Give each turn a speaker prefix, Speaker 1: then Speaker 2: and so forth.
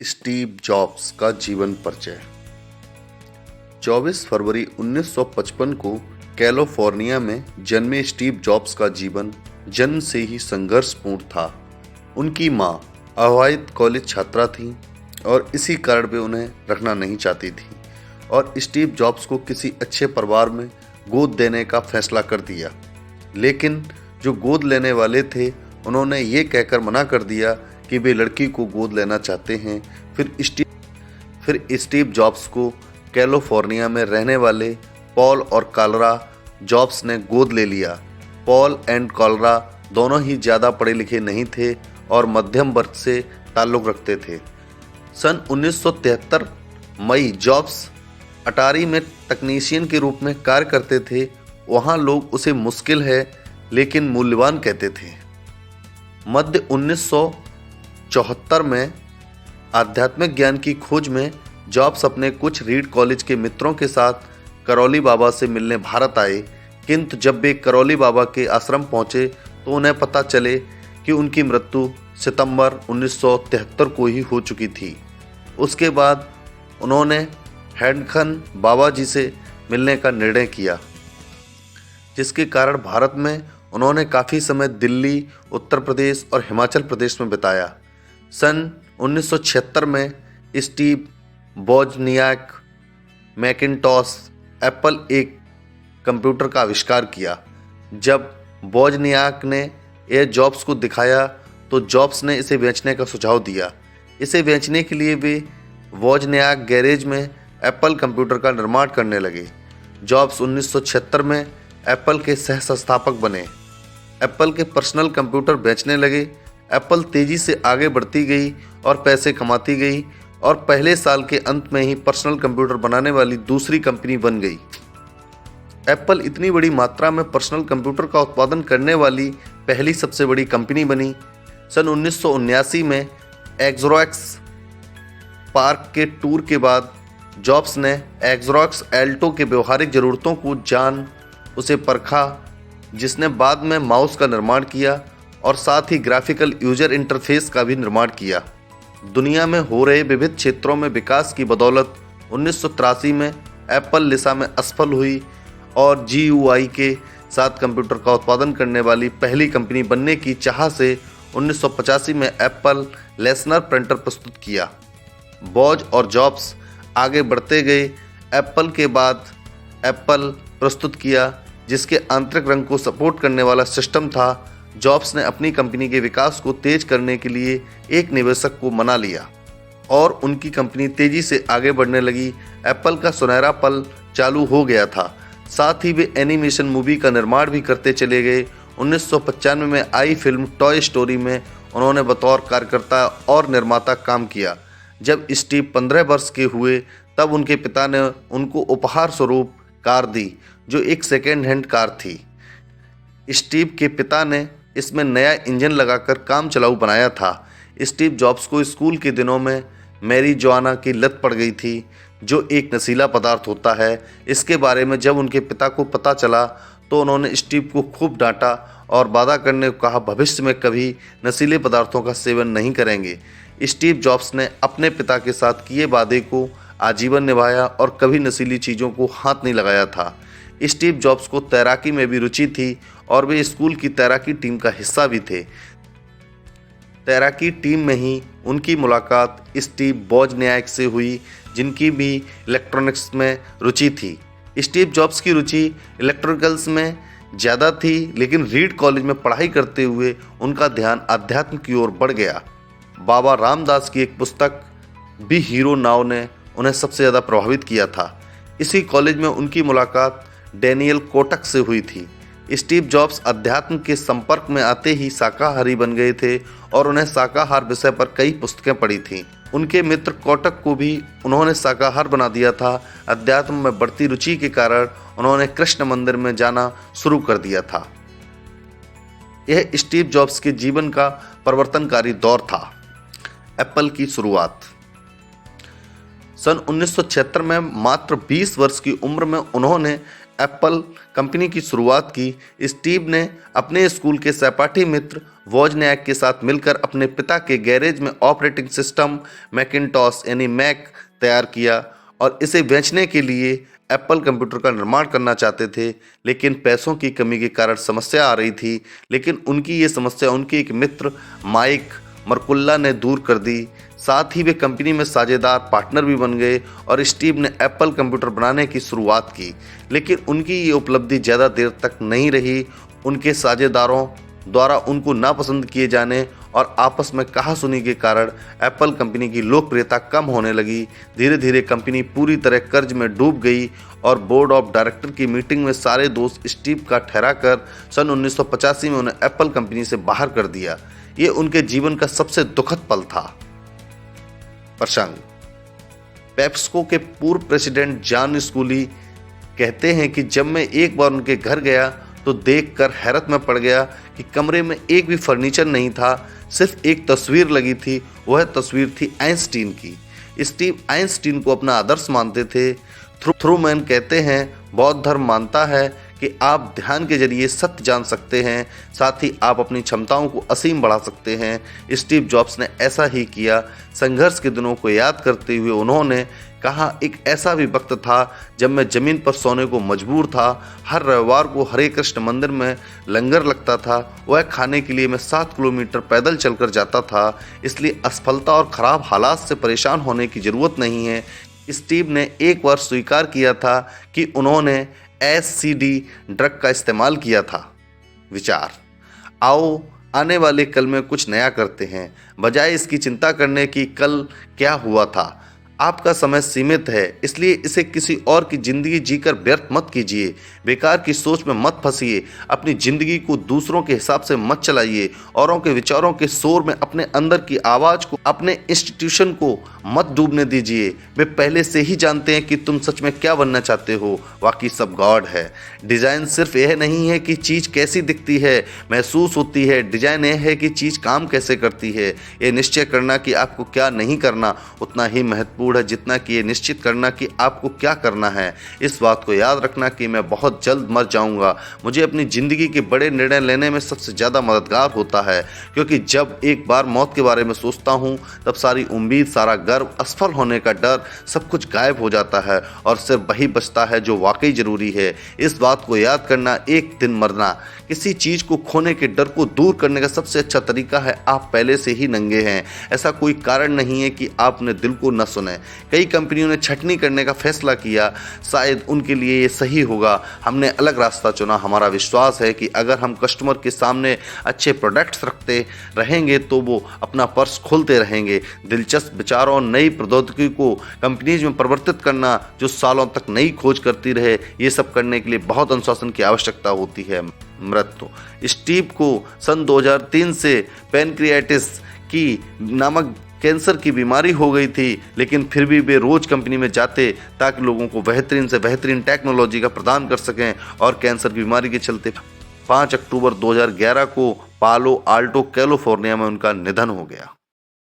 Speaker 1: Steve jobs का जीवन परिचय। 24 फरवरी 1955 को कैलिफोर्निया में जन्मे स्टीव जॉब्स का जीवन जन्म से ही संघर्षपूर्ण था। उनकी मां अवैध कॉलेज छात्रा थीं और इसी कारण वे उन्हें रखना नहीं चाहती थी और स्टीव जॉब्स को किसी अच्छे परिवार में गोद देने का फैसला कर दिया। लेकिन जो गोद लेने वाले थे उन्होंने ये कहकर मना कर दिया कि वे लड़की को गोद लेना चाहते हैं। फिर स्टीव जॉब्स को कैलिफोर्निया में रहने वाले पॉल और कॉलरा जॉब्स ने गोद ले लिया। पॉल एंड कॉलरा दोनों ही ज़्यादा पढ़े लिखे नहीं थे और मध्यम वर्ग से ताल्लुक़ रखते थे। सन 1973 मई जॉब्स अटारी में तकनीशियन के रूप में कार्य करते थे। वहाँ लोग उसे मुश्किल है लेकिन मूल्यवान कहते थे। मध्य 1974 में आध्यात्मिक ज्ञान की खोज में जॉब्स अपने कुछ रीड कॉलेज के मित्रों के साथ करौली बाबा से मिलने भारत आए, किंतु जब वे करौली बाबा के आश्रम पहुंचे तो उन्हें पता चले कि उनकी मृत्यु सितंबर 1973 को ही हो चुकी थी। उसके बाद उन्होंने हैंडखन बाबा जी से मिलने का निर्णय किया, जिसके कारण भारत में उन्होंने काफ़ी समय दिल्ली, उत्तर प्रदेश और हिमाचल प्रदेश में बिताया। सन 1976 में स्टीव वोजनियाक मैकिन्टॉश एप्पल एक कंप्यूटर का आविष्कार किया। जब वोजनियाक ने यह जॉब्स को दिखाया तो जॉब्स ने इसे बेचने का सुझाव दिया। इसे बेचने के लिए वे वोजनियाक गैरेज में एप्पल कंप्यूटर का निर्माण करने लगे। जॉब्स 1976 में एप्पल के सह संस्थापक बने। एप्पल के पर्सनल कंप्यूटर बेचने लगे। एप्पल तेज़ी से आगे बढ़ती गई और पैसे कमाती गई और पहले साल के अंत में ही पर्सनल कंप्यूटर बनाने वाली दूसरी कंपनी बन गई। एप्पल इतनी बड़ी मात्रा में पर्सनल कंप्यूटर का उत्पादन करने वाली पहली सबसे बड़ी कंपनी बनी। सन 1979 में एक्सरॉक्स पार्क के टूर के बाद जॉब्स ने एक्सरॉक्स एल्टो के व्यवहारिक ज़रूरतों को जान उसे परखा, जिसने बाद में माउस का निर्माण किया और साथ ही ग्राफिकल यूजर इंटरफेस का भी निर्माण किया। दुनिया में हो रहे विविध क्षेत्रों में विकास की बदौलत 1983 में एप्पल लिसा में असफल हुई और GUI के साथ कंप्यूटर का उत्पादन करने वाली पहली कंपनी बनने की चाह से 1985 में एप्पल लेसनर प्रिंटर प्रस्तुत किया। बॉज और जॉब्स आगे बढ़ते गए। एप्पल के बाद एप्पल प्रस्तुत किया, जिसके आंतरिक रंग को सपोर्ट करने वाला सिस्टम था। जॉब्स ने अपनी कंपनी के विकास को तेज करने के लिए एक निवेशक को मना लिया और उनकी कंपनी तेजी से आगे बढ़ने लगी। एप्पल का सुनहरा पल चालू हो गया था। साथ ही वे एनिमेशन मूवी का निर्माण भी करते चले गए। 1995 में आई फिल्म टॉय स्टोरी में उन्होंने बतौर कार्यकर्ता और निर्माता काम किया। जब स्टीव 15 वर्ष के हुए तब उनके पिता ने उनको उपहार स्वरूप कार दी, जो एक सेकेंड हैंड कार थी। स्टीव के पिता ने इसमें नया इंजन लगाकर काम चलाऊ बनाया था। स्टीव जॉब्स को स्कूल के दिनों में मैरीजुआना की लत पड़ गई थी, जो एक नशीला पदार्थ होता है। इसके बारे में जब उनके पिता को पता चला तो उन्होंने स्टीव को खूब डांटा और वादा करने को कहा भविष्य में कभी नशीले पदार्थों का सेवन नहीं करेंगे। स्टीव जॉब्स ने अपने पिता के साथ किए वादे को आजीवन निभाया और कभी नशीली चीज़ों को हाथ नहीं लगाया था। स्टीव जॉब्स को तैराकी में भी रुचि थी और वे स्कूल की तैराकी टीम का हिस्सा भी थे। तैराकी टीम में ही उनकी मुलाकात स्टीव वोजनियाक से हुई, जिनकी भी इलेक्ट्रॉनिक्स में रुचि थी। स्टीव जॉब्स की रुचि इलेक्ट्रिकल्स में ज़्यादा थी, लेकिन रीड कॉलेज में पढ़ाई करते हुए उनका ध्यान अध्यात्म की ओर बढ़ गया। बाबा रामदास की एक पुस्तक बी हीरो नाउ ने उन्हें सबसे ज़्यादा प्रभावित किया था। इसी कॉलेज में उनकी मुलाकात डैनियल कोटक से हुई थी। स्टीव जॉब्स अध्यात्म के संपर्क में आते ही शाकाहारी बन गए थे और उन्हें शाकाहार विषय पर कई पुस्तकें पढ़ी थीं। उनके मित्र कोटक को भी उन्होंने शाकाहार बना दिया था। अध्यात्म में बढ़ती रुचि के कारण उन्होंने कृष्ण मंदिर में जाना शुरू कर दिया था। यह स्टीव जॉब्स के जीवन का परिवर्तनकारी दौर था। एप्पल की शुरुआत। सन 1976 में मात्र 20 वर्ष की उम्र में उन्होंने एप्पल कंपनी की शुरुआत की। स्टीव ने अपने स्कूल के सहपाठी मित्र वोजनियाक के साथ मिलकर अपने पिता के गैरेज में ऑपरेटिंग सिस्टम मैकिन्टॉश यानी मैक तैयार किया और इसे बेचने के लिए एप्पल कंप्यूटर का निर्माण करना चाहते थे, लेकिन पैसों की कमी के कारण समस्या आ रही थी। लेकिन उनकी ये समस्या उनके एक मित्र माइक मरकुल्ला ने दूर कर दी। साथ ही वे कंपनी में साझेदार पार्टनर भी बन गए और स्टीव ने एप्पल कंप्यूटर बनाने की शुरुआत की। लेकिन उनकी ये उपलब्धि ज़्यादा देर तक नहीं रही। उनके साझेदारों द्वारा उनको नापसंद किए जाने और आपस में कहासुनी के कारण एप्पल कंपनी की लोकप्रियता कम होने लगी। धीरे धीरे कंपनी पूरी तरह कर्ज में डूब गई और बोर्ड ऑफ डायरेक्टर की मीटिंग में सारे दोस्त स्टीव का ठहराकर सन 1985 में उन्हें एप्पल कंपनी से बाहर कर दिया। ये उनके जीवन का सबसे दुखद पल था। प्रसंग। पेप्सिको के पूर्व प्रेसिडेंट जॉन स्कूली कहते हैं कि जब मैं एक बार उनके घर गया तो देखकर हैरत में पड़ गया कि कमरे में एक भी फर्नीचर नहीं था, सिर्फ एक तस्वीर लगी थी। वह तस्वीर थी आइंस्टीन की। स्टीव आइंस्टीन को अपना आदर्श मानते थे। थ्रूमैन कहते हैं, बौद्ध धर्म मानता है कि आप ध्यान के जरिए सत्य जान सकते हैं, साथ ही आप अपनी क्षमताओं को असीम बढ़ा सकते हैं। स्टीव जॉब्स ने ऐसा ही किया। संघर्ष के दिनों को याद करते हुए उन्होंने कहा, एक ऐसा भी वक्त था जब मैं जमीन पर सोने को मजबूर था। हर रविवार को हरे कृष्ण मंदिर में लंगर लगता था। वह खाने के लिए मैं 7 किलोमीटर पैदल चलकर जाता था। इसलिए असफलता और खराब हालात से परेशान होने की जरूरत नहीं है। स्टीव ने एक बार स्वीकार किया था कि उन्होंने एससीडी ड्रग का इस्तेमाल किया था। विचार। आओ आने वाले कल में कुछ नया करते हैं, बजाय इसकी चिंता करने की कल क्या हुआ था। आपका समय सीमित है, इसलिए इसे किसी और की जिंदगी जीकर व्यर्थ मत कीजिए। बेकार की सोच में मत फंसिए। अपनी जिंदगी को दूसरों के हिसाब से मत चलाइए। औरों के विचारों के शोर में अपने अंदर की आवाज को, अपने इंस्टीट्यूशन को मत डूबने दीजिए। वे पहले से ही जानते हैं कि तुम सच में क्या बनना चाहते हो। बाकी सब गॉड है। डिजाइन सिर्फ यह नहीं है कि चीज कैसी दिखती है, महसूस होती है। डिजाइन यह है कि चीज काम कैसे करती है। यह निश्चय करना कि आपको क्या नहीं करना उतना ही महत्वपूर्ण है जितना कि ये निश्चित करना कि आपको क्या करना है। इस बात को याद रखना कि मैं बहुत जल्द मर जाऊंगा मुझे अपनी जिंदगी के बड़े निर्णय लेने में सबसे ज्यादा मददगार होता है, क्योंकि जब एक बार मौत के बारे में सोचता हूं तब सारी उम्मीद, सारा गर्व, असफल होने का डर, सब कुछ गायब हो जाता है और सिर्फ वही बचता है जो वाकई जरूरी है। इस बात को याद करना, एक दिन मरना। किसी चीज को खोने के डर को दूर करने का सबसे अच्छा तरीका है आप पहले से ही नंगे हैं। ऐसा कोई कारण नहीं है कि आप अपने दिल को न सुने। कई कंपनियों ने छटनी करने का फैसला किया, शायद उनके लिए ये सही होगा। हमने अलग रास्ता चुना। हमारा विश्वास है कि अगर हम कस्टमर के सामने अच्छे प्रोडक्ट्स रखते रहेंगे तो वो अपना पर्स खोलते रहेंगे। दिलचस्प विचारों और नई प्रौद्योगिकी को कंपनीज में परिवर्तित करना जो सालों तक नई खोज करती रहे, ये सब करने के लिए बहुत अनुशासन की आवश्यकता होती है। मृत्यु। स्टीव को सन 2003 से पैनक्रियाटिस की नामक कैंसर की बीमारी हो गई थी, लेकिन फिर भी वे रोज कंपनी में जाते ताकि लोगों को बेहतरीन से बेहतरीन टेक्नोलॉजी का प्रदान कर सकें। और कैंसर बीमारी के चलते 5 अक्टूबर 2011 को पालो आल्टो कैलिफोर्निया में उनका निधन हो गया।